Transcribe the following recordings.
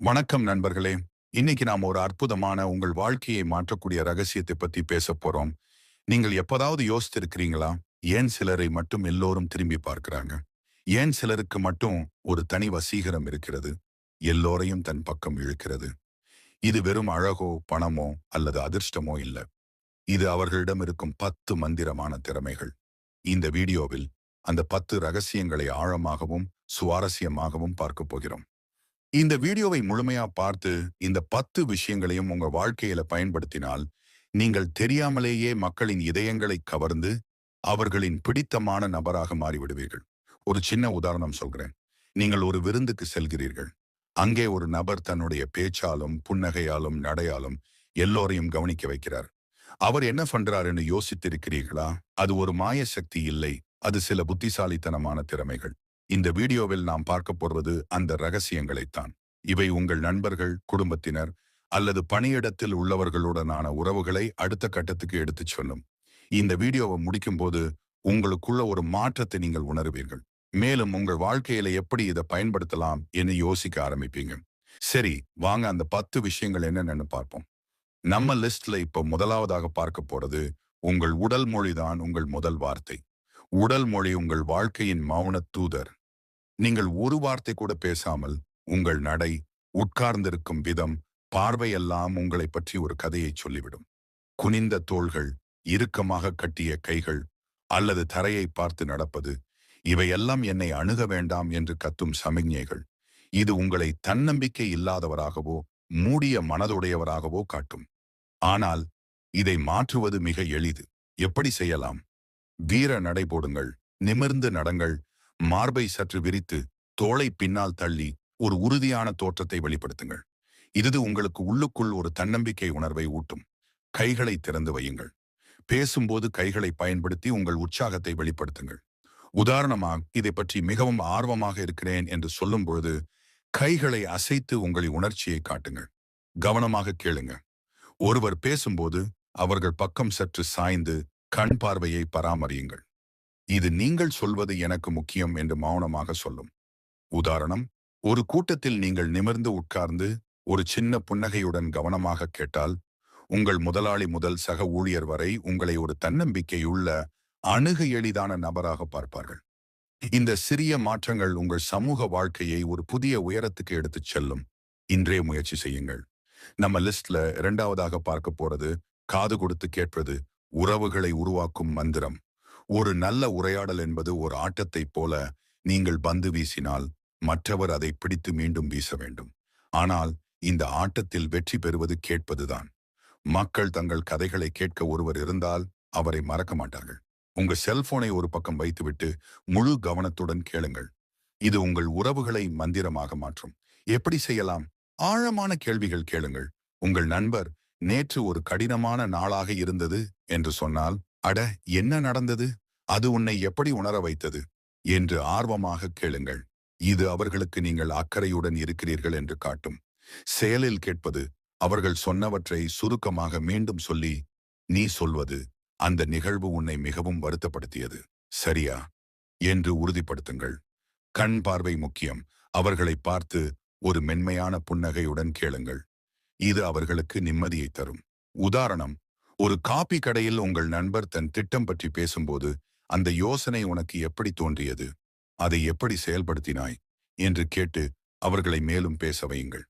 வணக்கம் நண்பர்களே. இன்னைக்கு நாம ஒரு அற்புதமான உங்கள் வாழ்க்கையை மாற்றக்கூடிய ரகசியத்தை பத்தி பேசப் போறோம். நீங்கள் எப்போதாவது யோசித்திருக்கிறீங்களா? ஏன் சிலரை மட்டும் எல்லோரும் திரும்பி பார்க்கிறாங்க? ஏன் சிலருக்கு மட்டும் ஒரு தனி வசீகரம் இருக்கிறது? எல்லோரையும் தன் பக்கம் இழுக்கிறது. இது வெறும் அழகோ, பணமோ அல்லது அதிர்ஷ்டமோ இல்ல. இது அவர்களிடம் இருக்கும் 10 மந்திரமான திறமைகள். இந்த வீடியோவில் அந்த 10 ரகசியங்களை ஆழமாகவும், சுவாரஸ்யமாகவும் பார்க்கப் போகிறோம். இந்த வீடியோவை முழுமையா பார்த்து இந்த 10 விஷயங்களையும் உங்க வாழ்க்கையில பயன்படுத்தினால், நீங்கள் தெரியாமலேயே மக்களின் இதயங்களை கவர்ந்து, அவர்களின் பிடித்தமான நபராக மாறிவிடுவீர்கள். ஒரு சின்ன உதாரணம் சொல்கிறேன். நீங்கள் ஒரு விருந்துக்கு செல்கிறீர்கள். அங்கே ஒரு நபர் தன்னுடைய பேச்சாலும், புன்னகையாலும், நடையாலும் எல்லோரையும் கவனிக்க வைக்கிறார். அவர் என்ன பண்றாருன்னு யோசித்திருக்கிறீர்களா? அது ஒரு மாய சக்தி இல்லை. அது சில புத்திசாலித்தனமான திறமைகள். இந்த வீடியோவில் நாம் பார்க்க போவது அந்த ரகசியங்களைத்தான். இவை உங்கள் நண்பர்கள், குடும்பத்தினர் அல்லது பணியிடத்தில் உள்ளவர்களுடனான உறவுகளை அடுத்த கட்டத்துக்கு எடுத்துச் சொல்லும். இந்த வீடியோவை முடிக்கும்போது உங்களுக்குள்ள ஒரு மாற்றத்தை நீங்கள் உணருவீர்கள். மேலும் உங்கள் வாழ்க்கையில எப்படி இதை பயன்படுத்தலாம் என்று யோசிக்க ஆரம்பிப்பீங்க. சரி, வாங்க அந்த 10 விஷயங்கள் என்னென்னு பார்ப்போம். நம்ம லிஸ்ட்ல இப்போ முதலாவதாக பார்க்க போறது உங்கள் உடல் மொழிதான் உங்கள் முதல் வார்த்தை. உடல் மொழி உங்கள் வாழ்க்கையின் மௌன தூதர். நீங்கள் ஒரு வார்த்தை கூட பேசாமல் உங்கள் நடை, உட்கார்ந்திருக்கும் விதம், பார்வையெல்லாம் உங்களை பற்றி ஒரு கதையை சொல்லிவிடும். குனிந்த தோள்கள், இறுக்கமாக கட்டிய கைகள் அல்லது தரையை பார்த்து நடப்பது, இவையெல்லாம் என்னை அணுக வேண்டாம் என்று கத்தும் சமிக்ஞைகள். இது உங்களை தன்னம்பிக்கை இல்லாதவராகவோ, மூடிய மனதுடையவராகவோ காட்டும். ஆனால் இதை மாற்றுவது மிக எளிது. எப்படி செய்யலாம்? வீர நடை போடுங்கள், நிமிர்ந்து நடங்கள், மார்பை சற்று விரித்து தோளை பின்னால் தள்ளி ஒரு உறுதியான தோற்றத்தை வெளிப்படுத்துங்கள். இது உங்களுக்கு உள்ளுக்குள் ஒரு தன்னம்பிக்கை உணர்வை ஊட்டும். கைகளை திறந்து வையுங்கள். பேசும்போது கைகளை பயன்படுத்தி உங்கள் உற்சாகத்தை வெளிப்படுத்துங்கள். உதாரணமாக, இதை பற்றி மிகவும் ஆர்வமாக இருக்கிறேன் என்று சொல்லும் பொழுது கைகளை அசைத்து உங்களின் உணர்ச்சியை காட்டுங்கள். கவனமாக கேளுங்க. ஒருவர் பேசும்போது அவர்கள் பக்கம் சற்று சாய்ந்து கண் பார்வையை பராமரியுங்கள். இது நீங்கள் சொல்வது எனக்கு முக்கியம் என்று மௌனமாக சொல்லும். உதாரணம், ஒரு கூட்டத்தில் நீங்கள் நிமிர்ந்து உட்கார்ந்து ஒரு சின்ன புன்னகையுடன் கவனமாக கேட்டால், உங்கள் முதலாளி முதல் சக ஊழியர் வரை உங்களை ஒரு தன்னம்பிக்கையுள்ள, அணுக எளிதான நபராக பார்ப்பார்கள். இந்த சிறிய மாற்றங்கள் உங்கள் சமூக வாழ்க்கையை ஒரு புதிய உயரத்துக்கு எடுத்துச் செல்லும். இன்றே முயற்சி செய்யுங்கள். நம்ம லிஸ்ட்ல இரண்டாவதாக பார்க்க போறது காது கொடுத்து கேட்பது, உறவுகளை உருவாக்கும் மந்திரம். ஒரு நல்ல உரையாடல் என்பது ஒரு ஆட்டத்தைப் போல. நீங்கள் பந்து வீசினால் மற்றவர் அதை பிடித்து மீண்டும் வீச வேண்டும். ஆனால் இந்த ஆட்டத்தில் வெற்றி பெறுவது கேட்பதுதான். மக்கள் தங்கள் கதைகளை கேட்க ஒருவர் இருந்தால் அவரை மறக்க மாட்டார்கள். உங்க செல்போனை ஒரு பக்கம் வைத்துவிட்டு முழு கவனத்துடன் கேளுங்கள். இது உங்கள் உறவுகளை மந்திரமாக மாற்றும். எப்படி செய்யலாம்? ஆழமான கேள்விகள் கேளுங்கள். உங்கள் நண்பர் நேற்று ஒரு கடினமான நாளாக இருந்தது என்று சொன்னால், அட, என்ன நடந்தது? அது உன்னை எப்படி உணர வைத்தது என்று ஆர்வமாக கேளுங்கள். இது அவர்களுக்கு நீங்கள் அக்கறையுடன் இருக்கிறீர்கள் என்று காட்டும். செயலில் கேட்பது, அவர்கள் சொன்னவற்றை சுருக்கமாக மீண்டும் சொல்லி, நீ சொல்வது, அந்த நிகழ்வு உன்னை மிகவும் வருத்தப்படுத்தியது, சரியா என்று உறுதிப்படுத்துங்கள். கண் பார்வை முக்கியம். அவர்களை பார்த்து ஒரு மென்மையான புன்னகையுடன் கேளுங்கள். இது அவர்களுக்கு நிம்மதியை தரும். உதாரணம், ஒரு காபி கடையில் உங்கள் நண்பர் தன் திட்டம் பற்றி பேசும்போது, அந்த யோசனை உனக்கு எப்படி தோன்றியது? அதை எப்படி செயல்படுத்தினாய் என்று கேட்டு அவர்களை மேலும் பேச வையுங்கள்.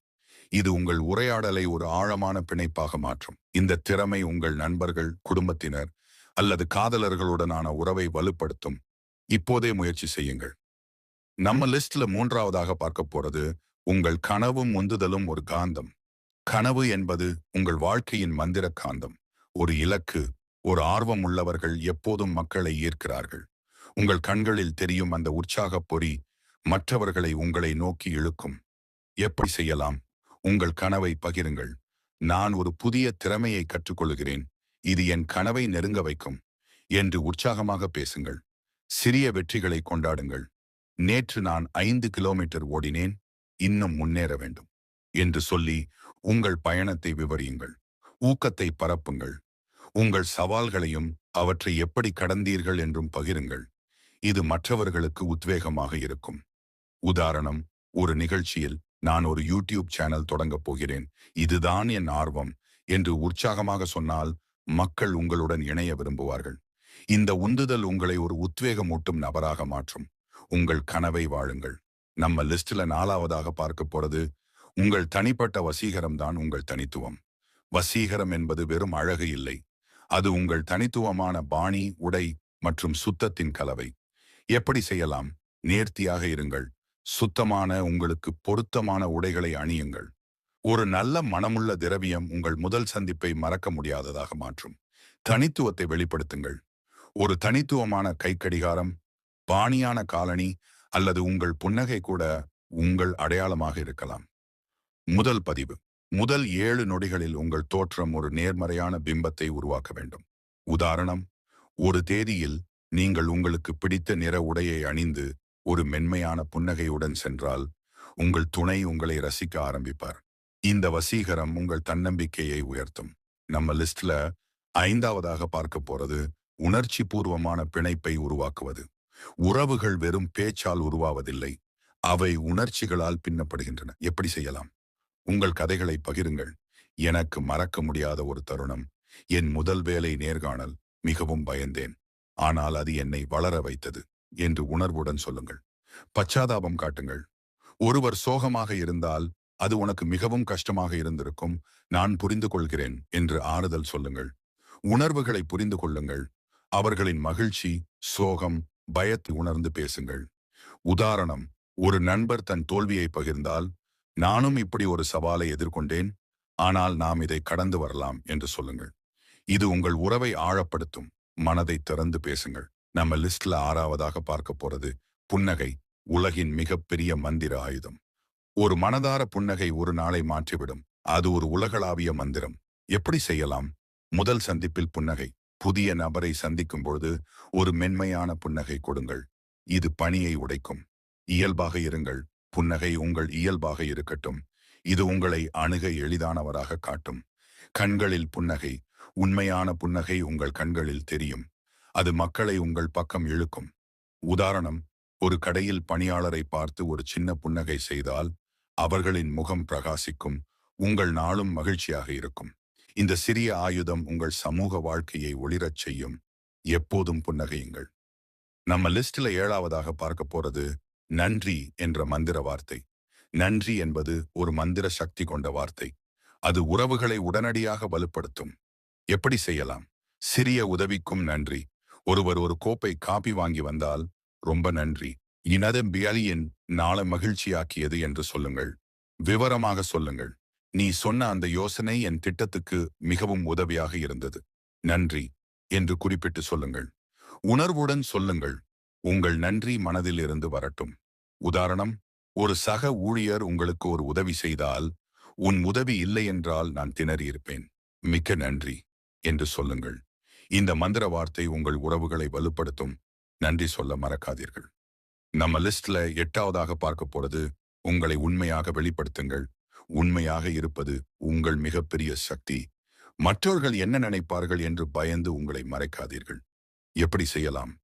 இது உங்கள் உரையாடலை ஒரு ஆழமான பிணைப்பாக மாற்றும். இந்த திறமை உங்கள் நண்பர்கள், குடும்பத்தினர் அல்லது காதலர்களுடனான உறவை வலுப்படுத்தும். இப்போதே முயற்சி செய்யுங்கள். நம்ம லிஸ்ட்ல மூன்றாவதாக பார்க்க போறது உங்கள் கனவும் உந்துதலும் ஒரு காந்தம். கனவு என்பது உங்கள் வாழ்க்கையின் மந்திர காந்தம். ஒரு இலக்கு, ஒரு ஆர்வம் உள்ளவர்கள் எப்போதும் மக்களை ஈர்க்கிறார்கள். உங்கள் கண்களில் தெரியும் அந்த உற்சாகப் பொறி மற்றவர்களை உங்களை நோக்கி இழுக்கும். எப்படி செய்யலாம்? உங்கள் கனவை பகிருங்கள். நான் ஒரு புதிய திறமையை கற்றுக்கொள்கிறேன், இது என் கனவை நெருங்க வைக்கும் என்று உற்சாகமாக பேசுங்கள். சிறிய வெற்றிகளை கொண்டாடுங்கள். நேற்று நான் 5 கிலோமீட்டர் ஓடினேன், இன்னும் முன்னேற வேண்டும் என்று சொல்லி உங்கள் பயணத்தை விவரியுங்கள். ஊக்கத்தை பரப்புங்கள். உங்கள் சவால்களையும் அவற்றை எப்படி கடந்தீர்கள் என்றும் பகிருங்கள். இது மற்றவர்களுக்கு உத்வேகமாக இருக்கும். உதாரணம், ஒரு நிகழ்ச்சியில் நான் ஒரு யூடியூப் சேனல் தொடங்கப் போகிறேன், இதுதான் என் ஆர்வம் என்று உற்சாகமாக சொன்னால் மக்கள் உங்களுடன் இணைய விரும்புவார்கள். இந்த உந்துதல் உங்களை ஒரு உத்வேகமூட்டும் நபராக மாற்றும். உங்கள் கனவை வாழுங்கள். நம்ம லிஸ்ட்ல 4வதாக பார்க்க போறது உங்கள் தனிப்பட்ட வசீகரம் தான் உங்கள் தனித்துவம். வசீகரம் என்பது வெறும் அழகு இல்லை. அது உங்கள் தனித்துவமான பாணி, உடை மற்றும் சுத்தத்தின் கலவை. எப்படி செய்யலாம்? நேர்த்தியாக இருங்கள். சுத்தமான உங்களுக்கு பொருத்தமான உடைகளை அணியுங்கள். ஒரு நல்ல மனமுள்ள திரவியம் உங்கள் முதல் சந்திப்பை மறக்க முடியாததாக மாற்றும். தனித்துவத்தை வெளிப்படுத்துங்கள். ஒரு தனித்துவமான கைக்கடிகாரம், பாணியான காலணி அல்லது உங்கள் புன்னகை கூட உங்கள் அடையாளமாக இருக்கலாம். முதல் பதிவு. முதல் 7 நொடிகளில் உங்கள் தோற்றம் ஒரு நேர்மறையான பிம்பத்தை உருவாக்க வேண்டும். உதாரணம், ஒரு தேதியில் நீங்கள் உங்களுக்கு பிடித்த நிற உடையை அணிந்து ஒரு மென்மையான புன்னகையுடன் சென்றால் உங்கள் துணை உங்களை ரசிக்க ஆரம்பிப்பார். இந்த வசீகரம் உங்கள் தன்னம்பிக்கையை உயர்த்தும். நம்ம லிஸ்ட்ல 5வதாக பார்க்க போறது உணர்ச்சி பூர்வமான பிணைப்பை உருவாக்குவது. உறவுகள் வெறும் பேச்சால் உருவாவதில்லை, அவை உணர்ச்சிகளால் பின்னப்படுகின்றன. எப்படி செய்யலாம்? உங்கள் கதைகளை பகிருங்கள். எனக்கு மறக்க முடியாத ஒரு தருணம். என் முதல் வேலை நேர்காணல். மிகவும் பயந்தேன், ஆனால் அது என்னை வளர வைத்தது என்று உணர்வுடன் சொல்லுங்கள். பச்சாதாபம் காட்டுங்கள். ஒருவர் சோகமாக இருந்தால் அது உனக்கு மிகவும் கஷ்டமாக இருந்திருக்கும், நான் புரிந்து கொள்கிறேன் என்று ஆறுதல் சொல்லுங்கள். உணர்வுகளை புரிந்து கொள்ளுங்கள். அவர்களின் மகிழ்ச்சி, சோகம், பயத்தை உணர்ந்து பேசுங்கள். உதாரணம், ஒரு நண்பர் தன் தோல்வியை பகிர்ந்தால், நானும் இப்படி ஒரு சவாலை எதிர்கொண்டேன், ஆனால் நாம் இதை கடந்து வரலாம் என்று சொல்லுங்கள். இது உங்கள் உறவை ஆழப்படுத்தும். மனதை திறந்து பேசுங்கள். நம்ம லிஸ்ட்ல 6வதாக பார்க்க போறது புன்னகை, உலகின் மிகப்பெரிய மந்திர ஆயுதம். ஒரு மனதார புன்னகை ஒரு நாளை மாற்றிவிடும். அது ஒரு உலகளாவிய மந்திரம். எப்படி செய்யலாம்? முதல் சந்திப்பில் புன்னகை. புதிய நபரை சந்திக்கும் பொழுது ஒரு மென்மையான புன்னகை கொடுங்கள். இது பனியை உடைக்கும். இயல்பாக இருங்கள். புன்னகை உங்கள் இயல்பாக இருக்கட்டும். இது உங்களை அணுக எளிதானவராக காட்டும். கண்களில் புன்னகை. உண்மையான புன்னகை உங்கள் கண்களில் தெரியும். அது மக்களை உங்கள் பக்கம் இழுக்கும். உதாரணம், ஒரு கடையில் பணியாளரை பார்த்து ஒரு சின்ன புன்னகை செய்தால் அவர்களின் முகம் பிரகாசிக்கும். உங்கள் நாளும் மகிழ்ச்சியாக இருக்கும். இந்த சிறிய ஆயுதம் உங்கள் சமூக வாழ்க்கையை ஒளிரச் செய்யும். எப்போதும் புன்னகையுங்கள். நம்ம லிஸ்ட்ல 7வதாக பார்க்க போறது நன்றி என்ற மந்திர வார்த்தை. நன்றி என்பது ஒரு மந்திர சக்தி கொண்ட வார்த்தை. அது உறவுகளை உடனடியாக வலுப்படுத்தும். எப்படி செய்யலாம்? சிறிய உதவிக்கும் நன்றி. ஒருவர் ஒரு கோப்பை காபி வாங்கி வந்தால், ரொம்ப நன்றி, எனது பியலியின் நாளை மகிழ்ச்சியாக்கியது என்று சொல்லுங்கள். விவரமாக சொல்லுங்கள். நீ சொன்ன அந்த யோசனை என் திட்டத்துக்கு மிகவும் உதவியாக இருந்தது, நன்றி என்று குறிப்பிட்டு சொல்லுங்கள். உணர்வுடன் சொல்லுங்கள். உங்கள் நன்றி மனதில் இருந்து வரட்டும். உதாரணம், ஒரு சக ஊழியர் உங்களுக்கு ஒரு உதவி செய்தால், உன் உதவி இல்லை என்றால் நான் திணறியிருப்பேன், மிக்க நன்றி என்று சொல்லுங்கள். இந்த மந்திர வார்த்தை உங்கள் உறவுகளை வலுப்படுத்தும். நன்றி சொல்ல மறக்காதீர்கள். நம்ம லிஸ்ட்ல 8வதாக பார்க்க போறது உங்களை உண்மையாக வெளிப்படுத்துங்கள். உண்மையாக இருப்பது உங்கள் மிகப்பெரிய சக்தி. மற்றவர்கள் என்ன நினைப்பார்கள் என்று பயந்து உங்களை மறைக்காதீர்கள். எப்படி செய்யலாம்?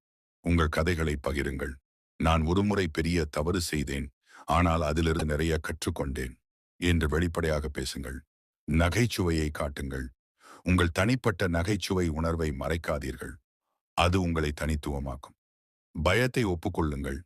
உங்கள் கதைகளை பகிருங்கள். நான் ஒருமுறை பெரிய தவறு செய்தேன், ஆனால் அதிலிருந்து நிறைய கற்றுக்கொண்டேன் என்று வெளிப்படையாக பேசுங்கள். நகைச்சுவையை காட்டுங்கள். உங்கள் தனிப்பட்ட நகைச்சுவை உணர்வை மறைக்காதீர்கள். அது உங்களை தனித்துவமாக்கும். பயத்தை ஒப்புக்கொள்ளுங்கள்.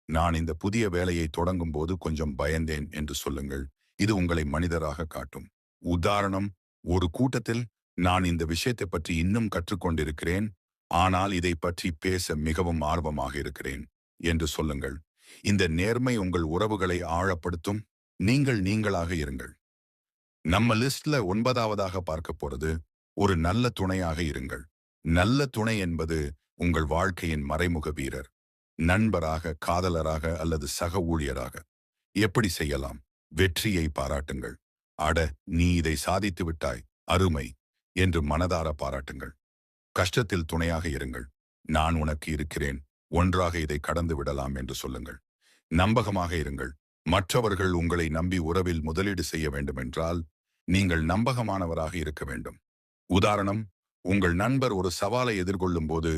நான் இந்த புதிய வேலையை தொடங்கும் போது கொஞ்சம் பயந்தேன் என்று சொல்லுங்கள். இது உங்களை மனிதராக காட்டும். உதாரணம், ஒரு கூட்டத்தில், நான் இந்த விஷயத்தை பற்றி இன்னும் கற்றுக்கொண்டிருக்கிறேன், ஆனால் இதை பற்றி பேச மிகவும் ஆர்வமாக இருக்கிறேன் என்று சொல்லுங்கள். இந்த நேர்மை உங்கள் உறவுகளை ஆழப்படுத்தும். நீங்கள் நீங்களாக இருங்கள். நம்ம லிஸ்ட்ல 9வதாக பார்க்க போறது ஒரு நல்ல துணையாக இருங்கள். நல்ல துணை என்பது உங்கள் வாழ்க்கையின் மறைமுக வீரர். நண்பராக, காதலராக அல்லது சக ஊழியராக. எப்படி செய்யலாம்? வெற்றியை பாராட்டுங்கள். அட, நீ இதை சாதித்து விட்டாய், அருமை என்று மனதார பாராட்டுங்கள். கஷ்டத்தில் துணையாக இருங்கள். நான் உனக்கு இருக்கிறேன், ஒன்றாக இதை கடந்து விடலாம் என்று சொல்லுங்கள். நம்பகமாக இருங்கள். மற்றவர்கள் உங்களை நம்பி உறவில் முதலீடு செய்ய வேண்டுமென்றால் நீங்கள் நம்பகமானவராக இருக்க வேண்டும். உதாரணம், உங்கள் நண்பர் ஒரு சவாலை எதிர்கொள்ளும் போது,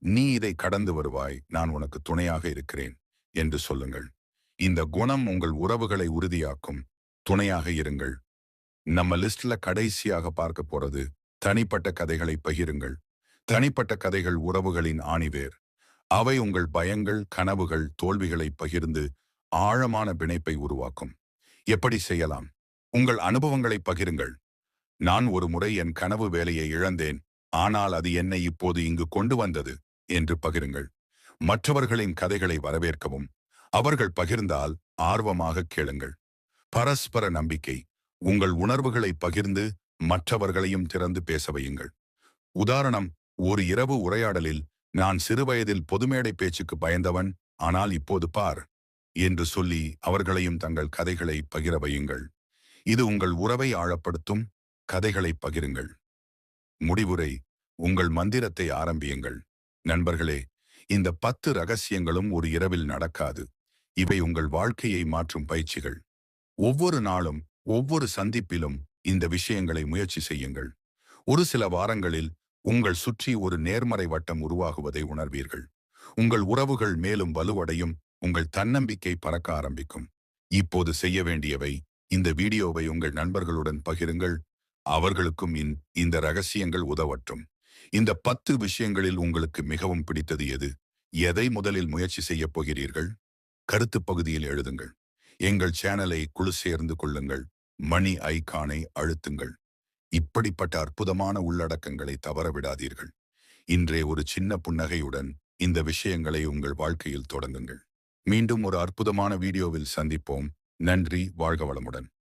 நீ இதை கடந்து வருவாய், நான் உனக்கு துணையாக இருக்கிறேன் என்று சொல்லுங்கள். இந்த குணம் உங்கள் உறவுகளை உறுதியாக்கும். துணையாக இருங்கள். நம்ம லிஸ்ட்ல கடைசியாக பார்க்க போறது தனிப்பட்ட கதைகளை பகிருங்கள். தனிப்பட்ட கதைகள் உறவுகளின் ஆணிவேர். அவை உங்கள் பயங்கள், கனவுகள், தோல்விகளை பகிர்ந்து ஆழமான பிணைப்பை உருவாக்கும். எப்படி செய்யலாம்? உங்கள் அனுபவங்களை பகிருங்கள். நான் ஒரு முறை என் கனவு வேலையை இழந்தேன், ஆனால் அது என்னை இப்போது இங்கு கொண்டு வந்தது என்று பகிருங்கள். மற்றவர்களின் கதைகளை வரவேற்கவும். அவர்கள் பகிர்ந்தால் ஆர்வமாக கேளுங்கள். பரஸ்பர நம்பிக்கை. உங்கள் உணர்வுகளை பகிர்ந்து மற்றவர்களையும் திறந்து பேச வையுங்கள். உதாரணம், ஒரு இரவு உரையாடலில், நான் சிறுவயதில் பொதுமேடை பேச்சுக்கு பயந்தவன், ஆனால் இப்போது பார் என்று சொல்லி அவர்களையும் தங்கள் கதைகளை பகிர வையுங்கள். இது உங்கள் உறவை ஆழப்படுத்தும். கதைகளை பகிருங்கள். முடிவுரை, உங்கள் மந்திரத்தை ஆரம்பியுங்கள். நண்பர்களே, இந்த 10 ரகசியங்களும் ஒரு இரவில் நடக்காது. இவை உங்கள் வாழ்க்கையை மாற்றும் பயிற்சிகள். ஒவ்வொரு நாளும், ஒவ்வொரு சந்திப்பிலும் இந்த விஷயங்களை முயற்சி செய்யுங்கள். ஒரு சில வாரங்களில் உங்கள் சுற்றி ஒரு நேர்மறை வட்டம் உருவாகுவதை உணர்வீர்கள். உங்கள் உறவுகள் மேலும் வலுவடையும். உங்கள் தன்னம்பிக்கை பறக்க ஆரம்பிக்கும். இப்போது செய்ய வேண்டியவை, இந்த வீடியோவை உங்கள் நண்பர்களுடன் பகிருங்கள். அவர்களுக்கும் இந்த ரகசியங்கள் உதவட்டும். இந்த 10 விஷயங்களில் உங்களுக்கு மிகவும் பிடித்தது எது? எதை முதலில் முயற்சி செய்யப் போகிறீர்கள்? கருத்து பகுதியில் எழுதுங்கள். எங்கள் சேனலை குழு சேர்ந்து கொள்ளுங்கள். மணி ஐகானை அழுத்துங்கள். இப்படிப்பட்ட அற்புதமான உள்ளடக்கங்களை தவறவிடாதீர்கள். இன்றே ஒரு சின்ன புன்னகையுடன் இந்த விஷயங்களை உங்கள் வாழ்க்கையில் தொடங்குங்கள். மீண்டும் ஒரு அற்புதமான வீடியோவில் சந்திப்போம். நன்றி. வாழ்க வளமுடன்.